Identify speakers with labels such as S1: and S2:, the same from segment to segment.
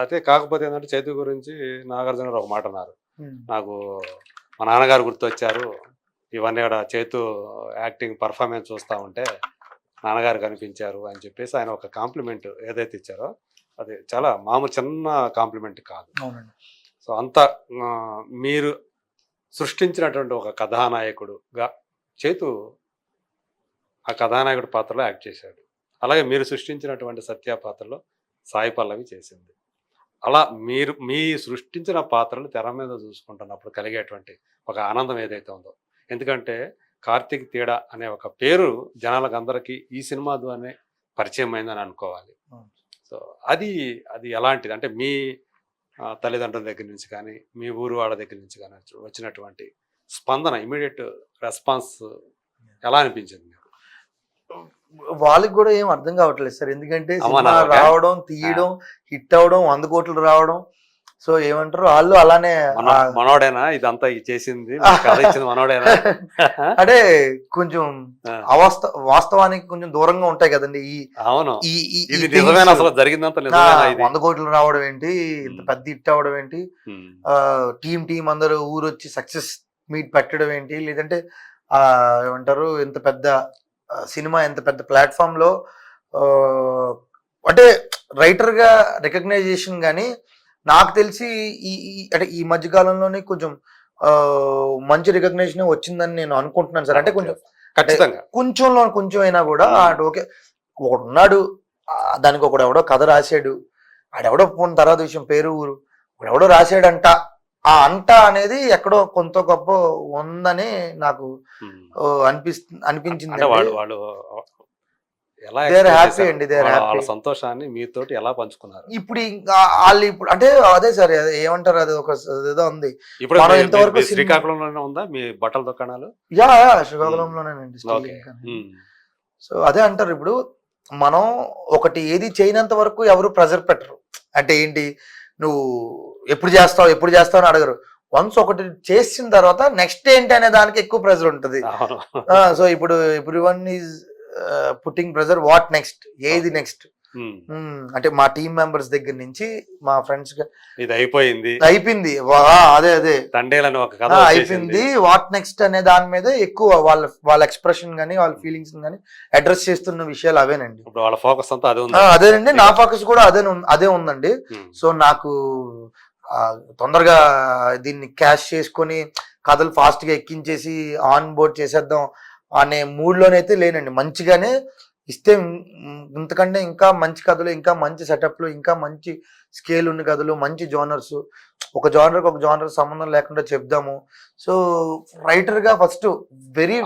S1: అయితే కాకపోతే ఏంటంటే చైతు గురించి నాగార్జున గారు ఒక మాట అన్నారు.
S2: హ్మ్.
S1: నాకు మా నాన్నగారు గుర్తొచ్చారు. ఇవన్నీ కూడా చైతు యాక్టింగ్ పర్ఫార్మెన్స్ చూస్తా ఉంటే నాన్నగారు కనిపించారు అని చెప్పేసి ఆయన ఒక కాంప్లిమెంట్ ఏదైతే ఇచ్చారో అది చాలా మామూలు చిన్న కాంప్లిమెంట్ కాదు.
S2: అవునండి.
S1: సో అంత మీరు సృష్టించినటువంటి ఒక కథానాయకుడుగా చైతు ఆ కథానాయకుడి పాత్రలో యాక్ట్ చేశాడు. అలాగే మీరు సృష్టించినటువంటి సత్య పాత్రలో సాయి పల్లవి చేసింది. అలా మీరు మీ సృష్టించిన పాత్రలు తెర మీద చూసుకుంటున్నప్పుడు కలిగేటువంటి ఒక ఆనందం ఏదైతే ఉందో, ఎందుకంటే కార్తీక్ తేడా అనే ఒక పేరు జనాలకు అందరికీ ఈ సినిమా ద్వారానే పరిచయం అయిందని అనుకోవాలి. సో అది అది ఎలాంటిది అంటే మీ తల్లిదండ్రుల దగ్గర నుంచి కానీ మీ ఊరు వాళ్ళ దగ్గర నుంచి కానీ వచ్చినటువంటి స్పందన ఇమీడియట్ రెస్పాన్స్ ఎలా అనిపించింది మీకు?
S2: వాళ్ళకి కూడా ఏం అర్థం కావట్లేదు సార్. ఎందుకంటే సినిమా
S1: అమ్మా
S2: రావడం, తీయడం, హిట్ అవడం, 100 కోట్లు రావడం. సో ఏమంటారు వాళ్ళు అలానే
S1: మనోడేనా ఇదంతా చేసింది కథ ఇచ్చింది మనోడేనా
S2: అంటే కొంచెం వాస్తవానికి కొంచెం దూరంగా ఉంటాయి కదండి.
S1: అవును ఇది నిజమేనా అసలు జరిగిందంతా నిజమేనా?
S2: 100 కోట్లు రావడం ఏంటి, ఇంత పెద్ద హిట్ అవడం ఏంటి, టీం అందరూ ఊరు వచ్చి సక్సెస్ మీట్ పెట్టడం ఏంటి, లేదంటే ఏమంటారు ఇంత పెద్ద సినిమా ఎంత పెద్ద ప్లాట్ఫామ్ లో అంటే రైటర్ గా రికగ్నైజేషన్ గానీ నాకు తెలిసి అంటే ఈ మధ్య కాలంలోనే కొంచెం మంచి రికగ్నైజేషన్ వచ్చిందని నేను అనుకుంటున్నాను సార్. అంటే కొంచెం ఖచ్చితంగా కొంచెం అయినా కూడా ఓకే ఒకడు ఉన్నాడు, దానికి ఒకడు ఎవడో కథ రాశాడు, ఆడెవడో పోయిన తర్వాత విషయం పేరు ఊరు ఎవడో రాశాడంట, ఆ అంట అనేది ఎక్కడో కొంత గొప్ప ఉందని నాకు అనిపించింది. హ్యాపీ అండి,
S1: సంతోషాన్ని మీతోటి ఎలా పంచుకున్నారు?
S2: ఇప్పుడు వాళ్ళు ఇప్పుడు అంటే అదే సార్ ఏమంటారు అది ఒక ఏదో ఉంది.
S1: ఇప్పుడు ఇంతవరకు శ్రీకాకుళంలోనే ఉందా మీ బట్టల దుకాణాలు?
S2: శ్రీకాకుళంలోనేనండి. సో అదే అంటారు ఇప్పుడు మనం ఒకటి ఏది చేయనంత వరకు ఎవరు ప్రెజర్ పెట్టరు. అంటే ఏంటి నువ్వు ఎప్పుడు చేస్తావు అని అడగరు. వన్స్ ఒకటి చేసిన తర్వాత నెక్స్ట్ ఏంటి అనే దానికి ఎక్కువ ప్రెజర్ ఉంటుంది. సో ఇప్పుడు everyone is putting pressure what next, ఏది నెక్స్ట్ అంటే మా టీం మెంబర్స్ దగ్గర నుంచి మా ఫ్రెండ్స్
S1: ఇది అయిపోయింది
S2: అదే అయిపోయింది వాట్ నెక్స్ట్ అనే దాని మీద ఎక్కువ వాళ్ళ ఎక్స్ప్రెషన్ గానీ వాళ్ళ ఫీలింగ్స్ గానీ అడ్రస్ చేస్తున్న విషయాలు అవేనండి.
S1: వాళ్ళ ఫోకస్ అంతా
S2: అదేనండి, నా ఫోకస్ కూడా అదే ఉందండి. సో నాకు తొందరగా దీన్ని క్యాష్ చేసుకొని కథలు ఫాస్ట్ గా ఎక్కించేసి ఆన్ బోర్డ్ చేసేద్దాం అనే మూడ్ లోనైతే లేనండి. మంచిగానే ఇస్తే ఇంతకంటే ఇంకా మంచి కథలు, ఇంకా మంచి సెటప్లు, ఇంకా మంచి స్కేల్ ఉన్న కథలు, మంచి జోనర్స్, ఒక జోనర్ సంబంధం లేకుండా చెప్దాము. సో రైటర్ గా ఫస్ట్ వెరీ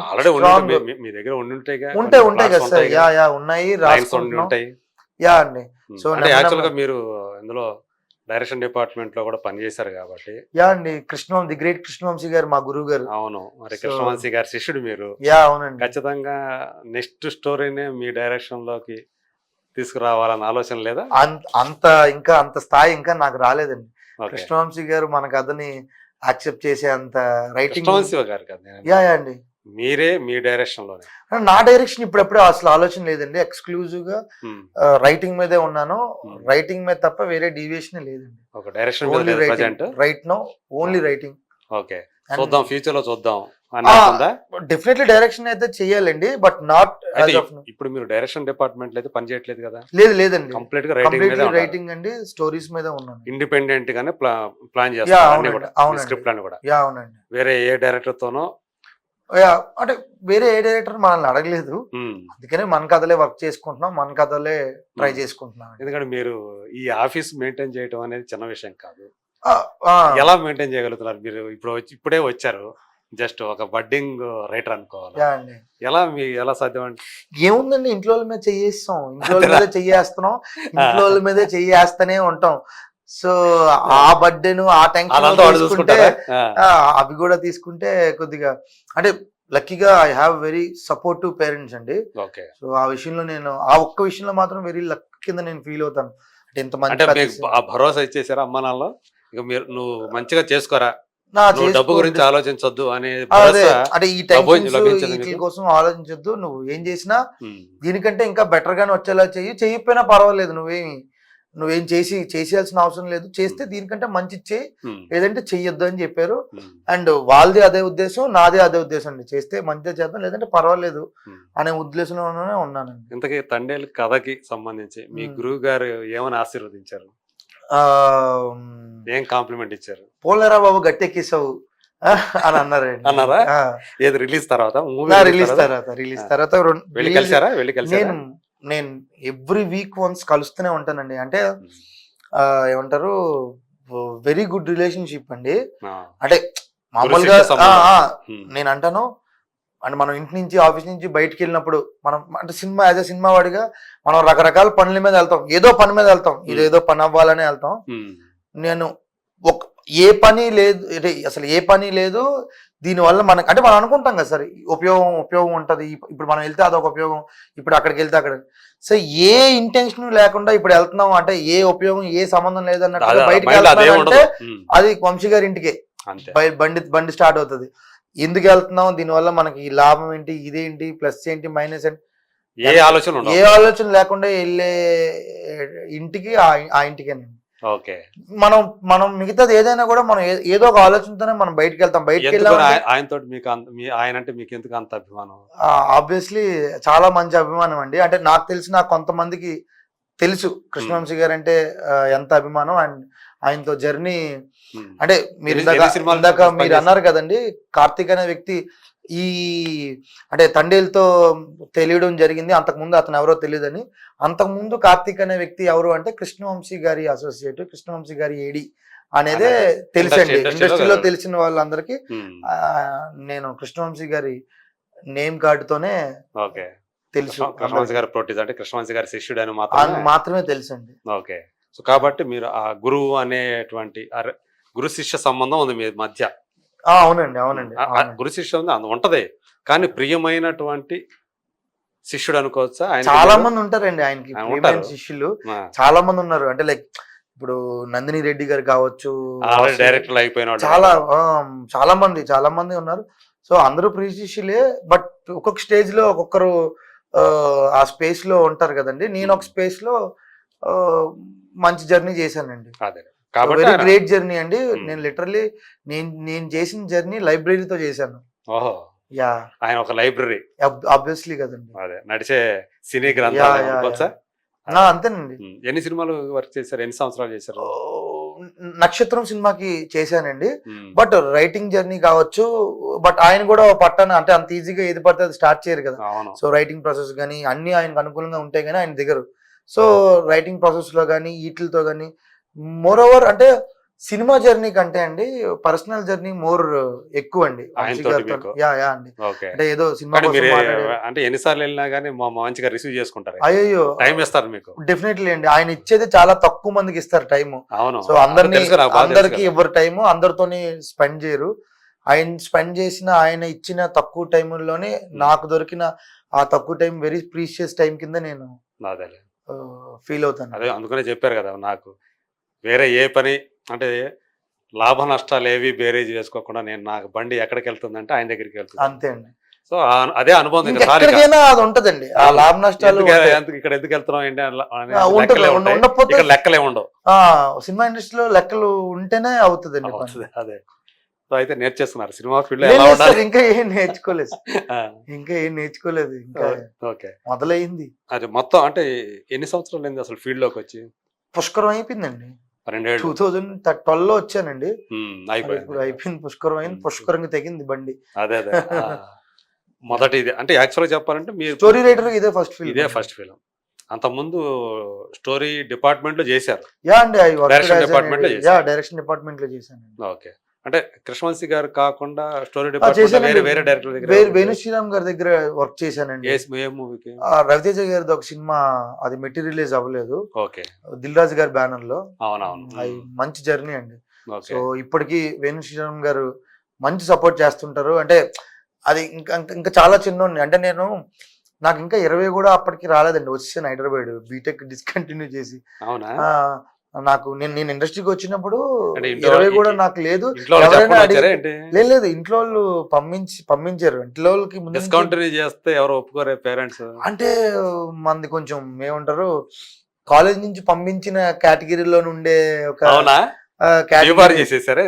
S2: ఉంటాయి కదా సార్. ఉన్నాయి, రాసుకుంటున్నాం. అండి. సో
S1: యాక్చువల్ గా మీరు ఇందులో డైరెక్షన్ డిపార్ట్మెంట్ లో కూడా పనిచేశారు కాబట్టి
S2: అండి. ది గ్రేట్ కృష్ణవంశీ గారు మా గురువు గారు.
S1: అవును, మరి కృష్ణవంశీ గారి శిష్యుడు మీరు.
S2: అవునండి.
S1: ఖచ్చితంగా నెక్స్ట్ స్టోరీనే మీ డైరెక్షన్ లోకి తీసుకురావాలన్న ఆలోచన లేదా?
S2: అంత స్థాయి ఇంకా నాకు రాలేదండి. కృష్ణవంశీ గారు మన కథని యాక్సెప్ట్ చేసే అంత రైటింగ్
S1: గారు కదా
S2: అండి.
S1: మీరే మీ డైరెక్షన్ లోనే?
S2: నా డైరెక్షన్ ఇప్పుడప్పుడే అసలు ఆలోచన లేదండి. ఎక్స్క్లూజివ్ గా రైటింగ్ మీదే ఉన్నాను. రైటింగ్ మీద తప్ప వేరే డీవియేషన్ లేదండి.
S1: ఒక direction
S2: right no only writing.
S1: Okay, చూద్దాం ఫ్యూచర్ లో చూద్దాం.
S2: డెఫినెట్లీ డైరెక్షన్ అయితే చెయ్యాలండి, బట్ నాట్
S1: ఇప్పుడు మీరు డైరెక్షన్ డిపార్ట్మెంట్ అయితే పని చేయట్లేదు కదా?
S2: లేదండి,
S1: కంప్లీట్ గా
S2: రైటింగ్ అండి, స్టోరీస్ మీద ఉన్నాను.
S1: ఇండిపెండెంట్ గానే ప్లాన్ చేస్తాను స్క్రిప్ట్ అని కూడా.
S2: అవునండి.
S1: వేరే ఏ డైరెక్టర్ తోనో
S2: అంటే వేరే ఏ డైరెక్టర్ మనల్ని అడగలేదు, అందుకనే మన కథలే వర్క్ చేసుకుంటున్నాం, మన కథలే ట్రై చేసుకుంటున్నాం.
S1: ఎందుకంటే మీరు ఈ ఆఫీస్ మెయింటైన్ చేయడం అనేది చిన్న విషయం కాదు. ఎలా మెయింటైన్ చేయగలుగుతున్నారు మీరు? ఇప్పుడే వచ్చారు, జస్ట్ ఒక బడ్డింగ్ రైటర్ అనుకోవాలి. ఎలా సాధ్యం అంటే
S2: ఏముందండి, ఇంట్లో మీద చెయ్యేస్తాం, ఇంట్లో మీద చెయ్యేస్తున్నాం, ఇంట్లో మీదే చెయ్యేస్తూనే ఉంటాం. సో ఆ బర్త్డేను ఆ టెన్షన్ తీసుకుంటే అవి కూడా తీసుకుంటే కొద్దిగా అంటే లక్కీగా I have very supportive parents అండి. సో ఆ విషయంలో నేను ఆ ఒక్క విషయంలో మాత్రం వెరీ లక్ కింద నేను ఫీల్ అవుతాను. అంటే ఇంతమంది
S1: భరోసా ఇచ్చేసారా అమ్మా నాన్నలో? ఇక మీరు నువ్వు మంచిగా చేసుకోరా, డబ్బు గురించి ఆలోచించొద్దు అనే
S2: అంటే ఈ టెన్షన్ కోసం ఆలోచించొద్దు, నువ్వు ఏం చేసినా దీనికంటే ఇంకా బెటర్ గానే వచ్చేలా చెయ్యిపోయినా పర్వాలేదు, నువ్వేమి నువ్వేం చేసేయాల్సిన అవసరం లేదు, చేస్తే దీనికంటే మంచి చేయి,
S1: ఉమ్,
S2: లేదంటే చెయ్యొద్దు అని చెప్పారు.
S1: ఉమ్,
S2: అండ్ వాళ్ళది అదే ఉద్దేశం, నాదే అదే ఉద్దేశం అండి. చేస్తే మంచిగా చేద్దాం, లేదంటే పర్వాలేదు
S1: ఉమ్.
S2: అనే ఉద్దేశంలోనే ఉన్నానండి.
S1: ఇంతకీ తండేలు కథకి సంబంధించి మీ గురువు గారు ఏమని ఆశీర్వదించారు,
S2: ఆ,
S1: ఏం కాంప్లిమెంట్ ఇచ్చారు?
S2: పోలేరా బాబు గట్టెక్కిస్తావు అని అన్నారండి.
S1: అన్నారా? ఏది రిలీజ్ తర్వాత, మూవీ
S2: రిలీజ్ తర్వాత
S1: వెళ్ళి కలిసారా? వెళ్ళి కలిసారా?
S2: నేను ఎవ్రీ వీక్ వన్స్ కలుస్తూనే ఉంటానండి. అంటే ఏమంటారు, వెరీ గుడ్ రిలేషన్షిప్ అండి. అంటే మామూలుగా నేను అంటాను, అంటే మనం ఇంటి నుంచి ఆఫీస్ నుంచి బయటికి వెళ్ళినప్పుడు మనం అంటే యాజ్ ఎ సినిమా వాడిగా మనం రకరకాల పనుల మీద వెళ్తాం, ఏదో పని మీద వెళ్తాం, ఇదేదో పని అవ్వాలని వెళ్తాం. నేను ఏ పని లేదు, అసలు ఏ పని లేదు దీనివల్ల మనకి, అంటే మనం అనుకుంటాం కదా సార్ ఉపయోగం ఉంటది, ఇప్పుడు మనం వెళ్తే అదొక ఉపయోగం, ఇప్పుడు అక్కడికి వెళ్తే అక్కడ, సో ఏ ఇంటెన్షన్ లేకుండా ఇప్పుడు వెళ్తున్నాం అంటే ఏ ఉపయోగం ఏ సంబంధం లేదన్నట్టు బయటికి వెళ్తున్నాం అంటే అది వంశీ గారి ఇంటికే బండి స్టార్ట్ అవుతుంది. ఎందుకు వెళ్తున్నాం, దీనివల్ల మనకి లాభం ఏంటి, ఇదేంటి, ప్లస్ ఏంటి, మైనస్ ఏంటి, ఏ ఆలోచన లేకుండా వెళ్ళే ఇంటికి ఆ ఇంటికేనండి.
S1: ఓకే.
S2: మనం మిగతాది ఏదైనా కూడా మనం ఏదో ఒక ఆలోచనతోనే మనం బయటకు వెళ్తాం. బయటకు వెళ్ళాం
S1: ఆయనతో మీకు ఆయన అంటే మీకు ఎందుకు అంత అభిమానం?
S2: ఆబ్వియస్లీ చాలా మంచి అభిమానం అండి. అంటే నాకు తెలిసి కొంతమందికి తెలుసు కృష్ణవంశీ గారు అంటే ఎంత అభిమానం. అండ్ ఆయనతో జర్నీ అంటే మీరు ఇందాక మీరు అన్నారు కదండి, కార్తీక్ అనే వ్యక్తి అంటే తండేలతో తెలియడం జరిగింది, అంతకుముందు అతను ఎవరో తెలియదని. అంతకుముందు కార్తీక్ అనే వ్యక్తి ఎవరు అంటే కృష్ణవంశీ గారి అసోసియేట్, కృష్ణవంశీ గారి ఏడి అనేదే తెలుసండి. ఇండస్ట్రీలో తెలిసిన వాళ్ళందరికీ నేను కృష్ణవంశీ గారి నేమ్ కార్డుతోనే తెలుసు.
S1: కృష్ణవంశీ గారి ప్రోటీస్ అంటే కృష్ణవంశీ గారి శిష్యుడు అని
S2: మాత్రమే తెలుసండి.
S1: ఓకే. సో కాబట్టి మీరు ఆ గురువు అనేటువంటి గురు శిష్య సంబంధం ఉంది మీ మధ్య.
S2: అవునండి.
S1: గురు శిష్య ఉంటది, కానీ ప్రియమైనటువంటి శిష్యుడు అనుకోవచ్చా?
S2: చాలా మంది ఉంటారండి ఆయనకి ప్రియమైన శిష్యులు, చాలా మంది ఉన్నారు. అంటే లైక్ ఇప్పుడు నందిని రెడ్డి గారు కావచ్చు,
S1: డైరెక్టర్ అయిపోయిన
S2: చాలా మంది ఉన్నారు. సో అందరూ ప్రియ శిష్యులే, బట్ ఒక్కొక్క స్టేజ్ లో ఒక్కొక్కరు ఆ స్పేస్ లో ఉంటారు కదండి. నేను ఒక స్పేస్ లో మంచి జర్నీ చేశానండి. వెరీ గ్రేట్ జర్నీ అండి. నేను లిటరల్లీ నేను చేసిన జర్నీ లైబ్రరీతో చేశాను. యా,
S1: ఆయన ఒక లైబ్రరీ
S2: ఆబ్వియస్లీ కదండి,
S1: అదే నడిచే సినీ గ్రంథాలు.
S2: అంతేనండి.
S1: ఎన్ని సినిమాలు వర్క్ చేశారు, ఎన్ని సంవత్సరాలు చేశారు?
S2: నక్షత్రం సినిమాకి చేశానండి. బట్ రైటింగ్ జర్నీ కావచ్చు, బట్ ఆయన కూడా పట్టాను అంటే అంత ఈజీగా ఏది పడితే అది స్టార్ట్ చేయరు కదా. సో రైటింగ్ ప్రాసెస్ కానీ అన్ని ఆయనకు అనుకూలంగా ఉంటాయి కానీ ఆయన దిగరు. సో రైటింగ్ ప్రాసెస్ లో కానీ వీటితో కానీ మోర్ ఓవర్ అంటే సినిమా జర్నీ కంటే అండి పర్సనల్ జర్నీ మోర్ ఎక్కువ అండి. అంటే ఏదో సినిమా
S1: అంటే ఎన్నిసార్లు వెళ్ళినా కానీ మంచిగా రిసీవ్ చేసుకుంటారు,
S2: అయ్యో
S1: టైం ఇస్తారు మీకు.
S2: డెఫినెట్లీ అండి, ఆయన ఇచ్చేది చాలా తక్కువ మందికి ఇస్తారు టైము. సో అందరికి ఎవరి టైము అందరితోని స్పెండ్ చేయరు. ఆయన స్పెండ్ చేసిన ఆయన ఇచ్చిన తక్కువ టైంలోనే నాకు దొరికిన ఆ తక్కువ టైం వెరీ ప్రీషియస్ టైం కింద నేను ఫీల్ అవుతాను.
S1: అదే అందుకనే చెప్పారు కదా, నాకు వేరే ఏ పని అంటే లాభ నష్టాలు ఏవి బేరేజ్ చేసుకోకుండా నేను నాకు బండి ఎక్కడికి వెళ్తుందంటే ఆయన దగ్గరికి వెళ్తుంది,
S2: అంతే అండి.
S1: సో అదే అనుభవం
S2: అది ఉంటదండి. ఆ లాభ నష్టాలు
S1: ఇక్కడ ఎందుకు వెళ్తున్నాం ఏంటి
S2: లెక్కలే ఉండవు. సినిమా ఇండస్ట్రీలో లెక్కలు ఉంటేనే అవుతుందండి.
S1: అదే సో అయితే నేర్చేస్తున్నారు సినిమా ఫీల్డ్ ఎలా ఉండాలి.
S2: ఇంకా ఏం నేర్చుకోలేదు, ఇంకా
S1: ఓకే,
S2: మొదలైంది.
S1: అది మొత్తం అంటే ఎన్ని సంవత్సరాలు అయింది అసలు ఫీల్డ్ లోకి వచ్చి?
S2: పుష్కరం అయిపోయిందండి. 2012 లో వచ్చానండి. అయిపోయింది, పుష్కరం అయింది. పుష్కరంగా తెగింది బండి.
S1: అదే మొదటి ఇది అంటే యాక్చువల్గా చెప్పాలంటే మీరు
S2: స్టోరీ రైటర్ ఇదే ఫస్ట్ ఫిల్మ్.
S1: అంత ముందు స్టోరీ డిపార్ట్మెంట్ లో చేశారు?
S2: యా అండి,
S1: డైరెక్షన్ డిపార్ట్మెంట్
S2: లో చేశాను.
S1: ఓకే, అంటే కృష్ణవంశీ గారు కాకుండా స్టోరీ డిపార్ట్మెంట్ వేరే డైరెక్టర్ దగ్గర
S2: వేణు శ్రీరామ్ గారి దగ్గర వర్క్ చేశానండి. రవితేజ గారిది ఒక సినిమా, అది మెటీరియలైజ్ అవ్వలేదు.
S1: ఓకే,
S2: దిల్ రాజు గారి బ్యానర్ లో.
S1: అవునవును,
S2: మంచి జర్నీ అండి. సో ఇప్పటికీ వేణు శ్రీరామ్ గారు మంచి సపోర్ట్ చేస్తుంటారు. అంటే అది ఇంకా చాలా చిన్న, అంటే నాకు ఇంకా 20 కూడా అప్పటికి రాలేదండి. వచ్చేసాను హైదరాబాద్, బీటెక్ డిస్కంటిన్యూ చేసి. నాకు నేను ఇండస్ట్రీకి వచ్చినప్పుడు 20 కూడా నాకు లేదు. లేదు, ఇంట్లో వాళ్ళు పంపించారు. ఇంట్లో వాళ్ళకి
S1: డిస్కౌంట్ చేస్తే ఎవరు ఒప్పుకోరే పేరెంట్స్.
S2: అంటే మంది కొంచెం ఏమంటారు, కాలేజ్ నుంచి పంపించిన కేటగిరీలో ఉండే ఒక
S1: అవునా
S2: కేటగిరీ
S1: చేసేసారా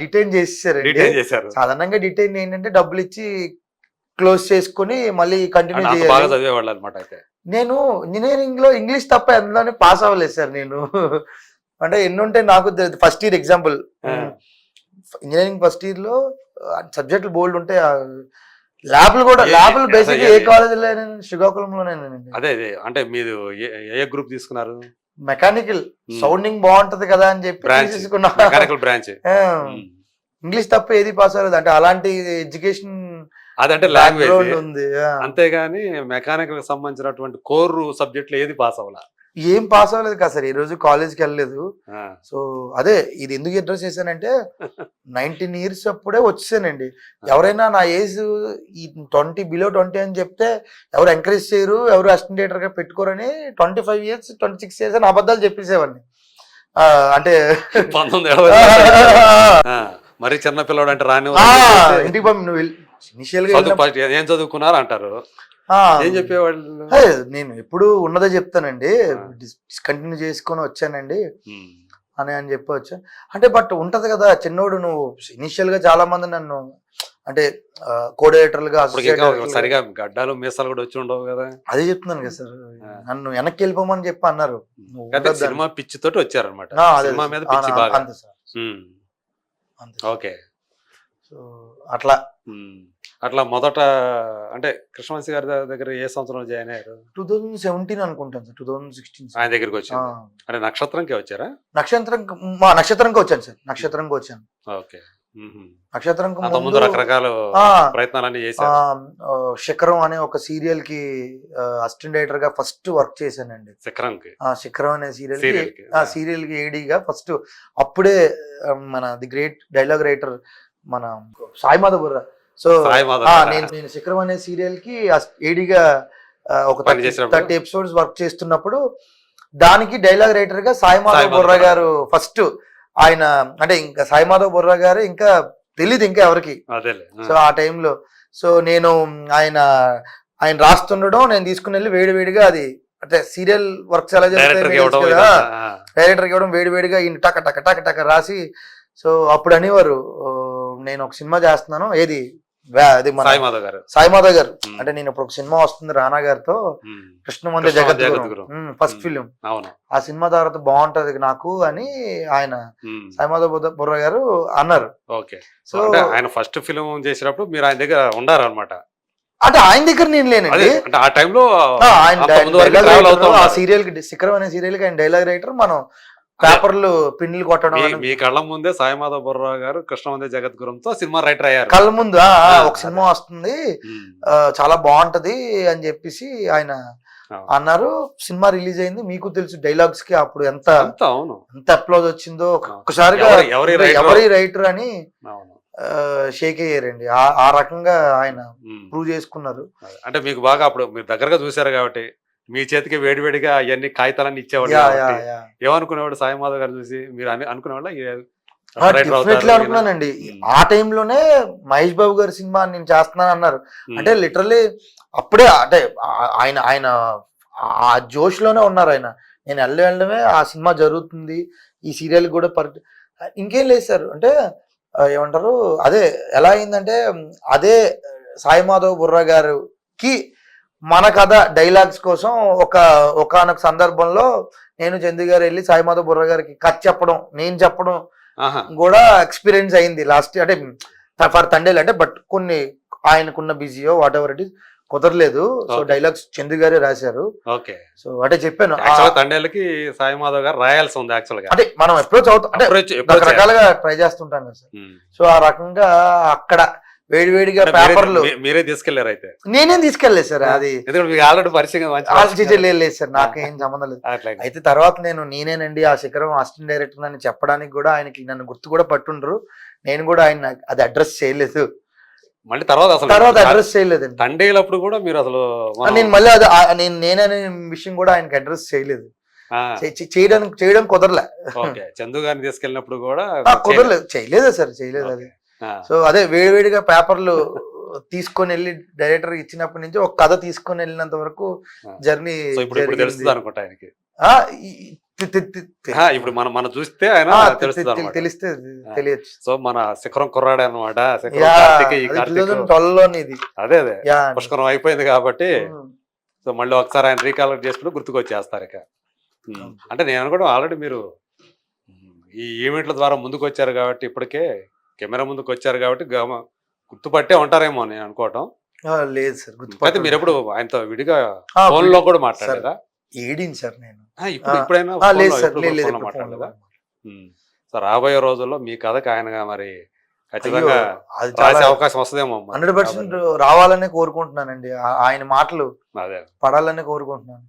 S2: డిటైన్ చేసేసారండి.
S1: డిటైన్ చేశారు
S2: సాధారణంగా డిటైన్ ఏంటంటే డబ్బులు ఇచ్చి క్లోజ్ చేసుకుని మళ్ళీ కంటిన్యూ
S1: అంటే అంత బాగా
S2: చేయాలి.
S1: చదివేవాళ్ళు అనమాట అయితే
S2: నేను ఇంజనీరింగ్ లో ఇంగ్లీష్ తప్ప ఎందులోనే పాస్ అవ్వలేదు సార్ నేను. అంటే ఎన్ని ఉంటే నాకు first year example engineering first year లో సబ్జెక్టులు బోల్డ్ ఉంటే ల్యాబ్లు కూడా ల్యాబ్లు బేసిక్ ఏ కాలేజీలో శ్రీకాకుళంలోనేనండి.
S1: అదే అంటే మీరు ఏ గ్రూప్ తీసుకున్నారు
S2: మెకానికల్ సౌండింగ్ బాగుంటది కదా అని చెప్పి తీసుకున్నా.
S1: మెకానికల్ బ్రాంచ్
S2: ఇంగ్లీష్ తప్ప ఏది పాస్ అవ్వలేదు. అంటే అలాంటి ఎడ్యుకేషన్
S1: అదంటే లాంగ్వేజ్
S2: ఉంది.
S1: అంతేగాని మెకానికల్ సంబంధించినటువంటి కోర్ సబ్జెక్టులు ఏది పాస్ అవ్వాల
S2: ఏం పాస్ అవ్వలేదు కదా సార్. ఈ రోజు కాలేజ్కి వెళ్ళలేదు. సో అదే ఇది ఎందుకు అడ్రస్ చేశానంటే 19 years అప్పుడే వచ్చేసానండి. ఎవరైనా నా ఏజ్ ఈ 20 బిలో 20 అని చెప్తే ఎవరు ఎంకరేజ్ చేయరు, ఎవరు అసిస్టెంట్ డైరెక్టర్ గా పెట్టుకోరని 25 years 26 years అని అబద్ధాలు చెప్పేసేవాడిని. అంటే
S1: 1970 మరి చిన్న పిల్లడు అంటే రాని
S2: ఇంటికి పంపి నువ్వు ఇనిషియల్ గా
S1: ఏం చదువుకున్నారు అంటారు. ఏం చెప్పేవాళ్ళు
S2: నేను ఎప్పుడు ఉన్నదే చెప్తానండి. డిస్కంటిన్యూ చేసుకొని వచ్చానండి అని చెప్పవచ్చు. అంటే బట్ ఉంటది కదా చిన్నోడు. నువ్వు ఇనిషియల్ గా చాలా మంది నన్ను అంటే కోఆర్డినేటర్లుగా
S1: సరిగా గడ్డాలు మీసాలు కూడా వచ్చి ఉండవు కదా.
S2: అదే చెప్తున్నాను కదా సార్. నన్ను వెనక్కి వెళ్ళిపోమని చెప్పి అన్నారు.
S1: సినిమా పిచ్చి తోటి వచ్చారనమాట. సినిమా మీద పిచ్చి బాగా.
S2: అంతే సార్.
S1: ఓకే.
S2: సో అట్లా
S1: అట్లా మొదట అంటే కృష్ణవంశీ గారి దగ్గర ఏ సంవత్సరం జాయిన్ అయ్యారు?
S2: 2017 అనుకుంటాను సార్. 2016
S1: ఆయన దగ్గరికి వచ్చాను. అంటే నక్షత్రంకే వచ్చారా?
S2: నక్షత్రంకి వచ్చాను సార్. నక్షత్రంకి వచ్చాను.
S1: ఓకే.
S2: నక్షత్రం
S1: ముందు రకరకాల ప్రయత్నాలన్నీ చేశారు.
S2: శిఖరం అనే ఒక సీరియల్ కి అసిస్టెంట్ డైరెక్టర్ గా ఫస్ట్ వర్క్ చేశానండి. శిఖరం అనే సీరియల్ కి ఏడీగా ఫస్ట్. అప్పుడే మన ది గ్రేట్ డైలాగ్ రైటర్ మన సాయి మాధవ్ బుర్రా. సో నేను శిఖరం అనే సీరియల్ కి ఏడీగా ఒక 30 episodes వర్క్ చేస్తున్నప్పుడు దానికి డైలాగ్ రైటర్ గా సాయి మాధవ్ బుర్రా గారు ఫస్ట్. ఆయన అంటే ఇంకా సాయి మాధవ్ బుర్రా గారు ఇంకా తెలీదు ఇంకా ఎవరికి. సో ఆ టైంలో సో నేను ఆయన రాస్తుండడం నేను తీసుకుని వెళ్ళి వేడివేడిగా అది అంటే సీరియల్ వర్క్స్ ఎలా చేస్తాయి డైరెక్టర్కి ఇవ్వడం వేడివేడిగా ఈయన టక టక టక టక రాసి. సో అప్పుడు అనేవారు నేను ఒక సినిమా చేస్తున్నాను. ఏది అది సాయి మాధవ్ గారు. అంటే నేను ఇప్పుడు ఒక సినిమా వస్తుంది రానా గారితో, కృష్ణమంది జగద్గురు ఫస్ట్ ఫిలిం. ఆ సినిమా తర్వాత బాగుంటది నాకు అని ఆయన సాయి మాధవ్ బుర్రా గారు అన్నారు.
S1: సో ఆయన ఫస్ట్ ఫిలిం చేసినప్పుడు మీరు ఆయన దగ్గర ఉండారు అనమాట.
S2: అంటే ఆయన దగ్గర నేను లేనండి.
S1: అంటే ఆ టైంలో
S2: ఆ సీరియల్ కి శిఖరం అనే సీరియల్ కి ఆయన డైలాగ్ రైటర్. మనం పేపర్లు పిన్నులు కొట్టడం.
S1: మీ కళ్ళ ముందే సాయి మాధవ్ బుర్రా గారు కృష్ణవందే జగద్గురంతో సినిమా రైటర్ అయ్యారు.
S2: కళ్ళ ముందు ఒక సినిమా వస్తుంది చాలా బాగుంటది అని చెప్పేసి ఆయన అన్నారు. సినిమా రిలీజ్ అయింది. మీకు తెలుసు డైలాగ్స్ కి అప్పుడు ఎంత అప్లోజ్ వచ్చిందో. ఒక్కసారిగా ఎవరి రైటర్ అని షేక్ అయ్యారండి. ఆ రకంగా ఆయన ప్రూవ్ చేసుకున్నారు.
S1: అంటే మీకు బాగా అప్పుడు మీరు దగ్గరగా చూసారు కాబట్టి మీ చేతికి వేడివేడిగా అవన్నీ కాగితాలన్నీ ఇచ్చేవాడు. ఏమనుకునేవాడు సాయి మాధవ్ గారు చూసి మీరు అనుకునేవాళ్ళ?
S2: అనుకున్నానండి. ఆ టైంలోనే మహేష్ బాబు గారి సినిమా నేను చేస్తున్నాను అన్నారు. అంటే లిటరల్లీ అప్పుడే అంటే ఆయన ఆ జోష్ లోనే ఉన్నారు ఆయన. నేను వెళ్ళడమే ఆ సినిమా జరుగుతుంది, ఈ సీరియల్ కూడా ఇంకేం లేదు సార్. అంటే ఏమంటారు అదే ఎలా అయిందంటే సాయి మాధవ్ బుర్రా గారికి మన కథ డైలాగ్స్ కోసం ఒకానొక సందర్భంలో నేను చందు గారు వెళ్ళి సాయి మాధవ్ బుర్రా గారికి కథ చెప్పడం, నేను చెప్పడం కూడా ఎక్స్పీరియన్స్ అయింది లాస్ట్. అంటే ఫర్ తండేలు అంటే బట్ కొన్ని ఆయనకున్న బిజీయో వాట్ ఎవర్ ఇట్ ఈస్ కుదరలేదు. సో డైలాగ్స్ చందు గారే రాశారు. సో అంటే చెప్పాను
S1: తండేలకి సాయి మాధవ్ గారు రాయాల్సి ఉంది యాక్చువల్ గా.
S2: అంటే మనం అప్రోచ్ అవుతాం అంటే రకరకాలుగా ట్రై చేస్తుంటాం కదా సార్. సో ఆ రకంగా అక్కడ వేడివేడిగా పేపర్లు
S1: మీరే తీసుకెళ్లారు? అయితే
S2: నేనేం తీసుకెళ్లేదు సార్. అది
S1: ఆల్రెడీ పరిచయం
S2: లేదు సార్, నాకేం సంబంధం లేదు. అయితే తర్వాత నేనేనండి ఆ శిఖరం అసిస్టెంట్ డైరెక్టర్ అని చెప్పడానికి కూడా ఆయనకి నన్ను గుర్తు కూడా పట్టుండ్రు. నేను కూడా ఆయన అది అడ్రస్ చేయలేదు.
S1: మళ్ళీ తర్వాత
S2: అడ్రస్ చేయలేదండి.
S1: తండేలప్పుడు కూడా మీరు అసలు
S2: నేను మళ్ళీ అది నేననే విషయం కూడా ఆయనకి అడ్రస్ చేయలేదు. చేయడం కుదరలే.
S1: చందు గారిని తీసుకెళ్ళినప్పుడు కూడా
S2: కుదరలేదు, చేయలేదా సార్, చేయలేదు అది. సో అదే వేడివేడిగా పేపర్లు తీసుకొని వెళ్ళి డైరెక్టర్ ఇచ్చినప్పటి నుంచి ఒక కథ తీసుకొని వెళ్ళినంత వరకు జర్నీ ఆ, ఈ- తె- తె- తె- తె-
S1: ఇప్పుడు మనం చూస్తే ఆయన
S2: ఆ,
S1: తెలుస్తుంది అనమాట.
S2: తెలిస్తే తెలియచ్చు.
S1: సో మన శిఖరం కుర్రాడే అనమాట. శిఖరం
S2: యా,
S1: కార్తీక్, ఈ
S2: అది
S1: కార్తీక్
S2: 2012 లోని ఇది.
S1: అదే
S2: యా,
S1: పుష్కరం అయిపోయింది కాబట్టి
S2: ఉమ్.
S1: సో మళ్ళీ ఒకసారి ఆయన రీకాలెక్ట్ చేసుకుంటూ గుర్తుకొచ్చేస్తారు ఇక. అంటే నేను అనుకోవడం ఆల్రెడీ మీరు ఈ ఈవెంట్ల ద్వారా ముందుకు వచ్చారు కాబట్టి, ఇప్పటికే కెమెరా ముందుకు వచ్చారు కాబట్టి గుర్తుపట్టే ఉంటారేమో నేను అనుకోవటం.
S2: లేదు సార్,
S1: అయితే
S2: గుర్తుపట్టాను.
S1: మీరు ఎప్పుడు ఆయనతో విడిగా
S2: ఆ,
S1: ఫోన్ లో కూడా మాట్లాడారా?
S2: ఏడింది సార్ నేను.
S1: ఇప్పుడైనా
S2: లేదు
S1: phone లో
S2: సార్,
S1: ఎప్పుడు
S2: లేదు
S1: phone లో
S2: ఎప్పుడు
S1: మాట్లాడలేదా?
S2: phone లో.
S1: సో రాబోయే రోజుల్లో మీ కథకి ఆయనగా మరి ఖచ్చితంగా
S2: అయ్యో, అది
S1: రాసే
S2: చాలా
S1: అవకాశం వస్తుందేమో మరి.
S2: 100% రావాలనే కోరుకుంటున్నానండి. ఆయన మాటలు
S1: అదే
S2: పడాలనే కోరుకుంటున్నాను.